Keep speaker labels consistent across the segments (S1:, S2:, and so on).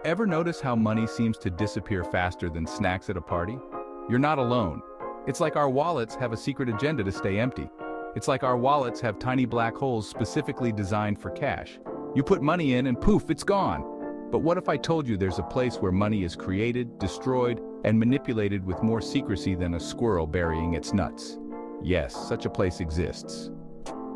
S1: Ever notice how money seems to disappear faster than snacks at a party? You're not alone. It's like our wallets have a secret agenda to stay empty. It's like our wallets have tiny black holes specifically designed for cash. You put money in and poof, it's gone. But what if I told you there's a place where money is created, destroyed, and manipulated with more secrecy than a squirrel burying its nuts? Yes, such a place exists.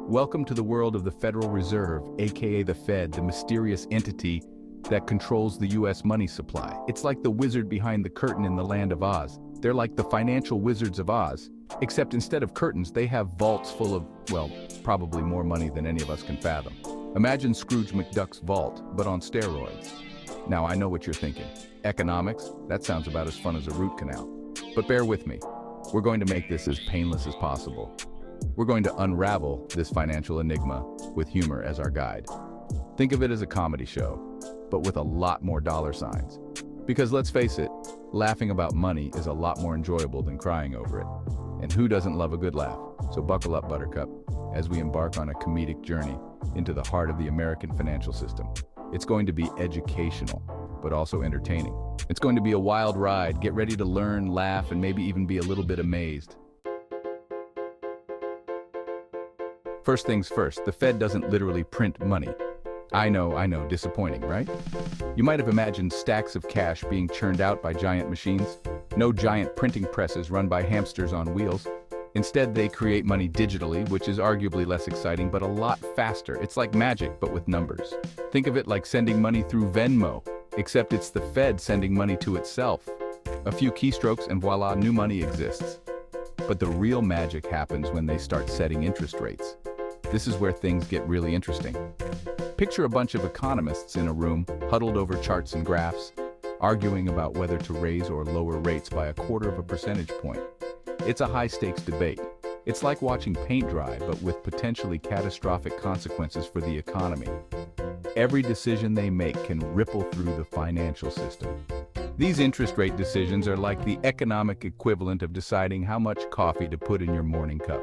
S1: Welcome to the world of the Federal Reserve, aka the Fed, the mysterious entity that controls the US money supply. It's like the wizard behind the curtain in the land of Oz. They're like the financial wizards of Oz, except instead of curtains, they have vaults full of, well, probably more money than any of us can fathom. Imagine Scrooge McDuck's vault, but on steroids. Now, I know what you're thinking. Economics? That sounds about as fun as a root canal. But bear with me. We're going to make this as painless as possible. We're going to unravel this financial enigma with humor as our guide. Think of it as a comedy show, but with a lot more dollar signs. Because let's face it, laughing about money is a lot more enjoyable than crying over it. And who doesn't love a good laugh? So buckle up, Buttercup, as we embark on a comedic journey into the heart of the American financial system. It's going to be educational, but also entertaining. It's going to be a wild ride. Get ready to learn, laugh, and maybe even be a little bit amazed. First things first, the Fed doesn't literally print money. I know, disappointing, right? You might have imagined stacks of cash being churned out by giant machines. No giant printing presses run by hamsters on wheels. Instead, they create money digitally, which is arguably less exciting, but a lot faster. It's like magic, but with numbers. Think of it like sending money through Venmo, except it's the Fed sending money to itself. A few keystrokes and voila, new money exists. But the real magic happens when they start setting interest rates. This is where things get really interesting. Picture a bunch of economists in a room, huddled over charts and graphs, arguing about whether to raise or lower rates by 1/4 percentage point. It's a high-stakes debate. It's like watching paint dry, but with potentially catastrophic consequences for the economy. Every decision they make can ripple through the financial system. These interest rate decisions are like the economic equivalent of deciding how much coffee to put in your morning cup.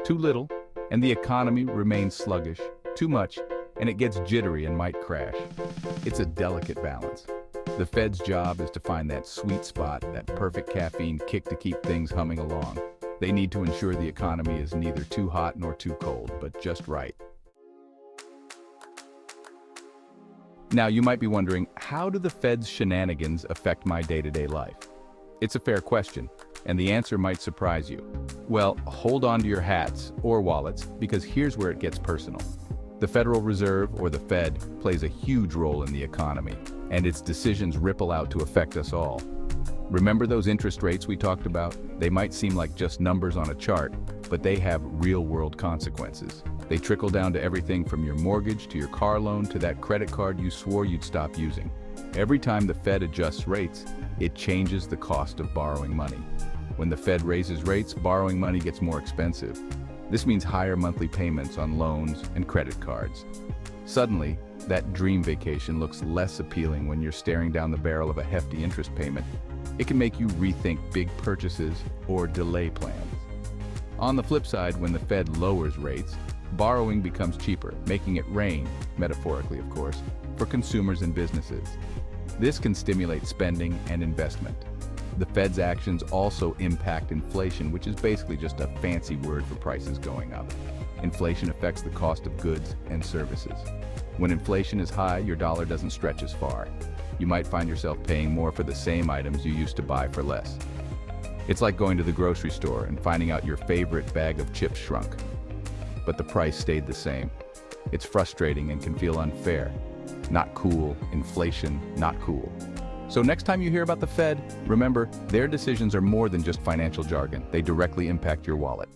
S1: Too little, and the economy remains sluggish. Too much, and it gets jittery and might crash. It's a delicate balance. The Fed's job is to find that sweet spot, that perfect caffeine kick to keep things humming along. They need to ensure the economy is neither too hot nor too cold, but just right. Now, you might be wondering, how do the Fed's shenanigans affect my day-to-day life? It's a fair question, and the answer might surprise you. Well, hold on to your hats or wallets, because here's where it gets personal. The Federal Reserve, or the Fed, plays a huge role in the economy, and its decisions ripple out to affect us all. Remember those interest rates we talked about? They might seem like just numbers on a chart, but they have real-world consequences. They trickle down to everything from your mortgage to your car loan to that credit card you swore you'd stop using. Every time the Fed adjusts rates, it changes the cost of borrowing money. When the Fed raises rates, borrowing money gets more expensive. This means higher monthly payments on loans and credit cards. Suddenly, that dream vacation looks less appealing when you're staring down the barrel of a hefty interest payment. It can make you rethink big purchases or delay plans. On the flip side, when the Fed lowers rates, borrowing becomes cheaper, making it rain, metaphorically of course, for consumers and businesses. This can stimulate spending and investment. The Fed's actions also impact inflation, which is basically just a fancy word for prices going up. Inflation affects the cost of goods and services. When inflation is high, your dollar doesn't stretch as far. You might find yourself paying more for the same items you used to buy for less. It's like going to the grocery store and finding out your favorite bag of chips shrunk, but the price stayed the same. It's frustrating and can feel unfair. Not cool. Inflation, not cool. So next time you hear about the Fed, remember, their decisions are more than just financial jargon. They directly impact your wallet.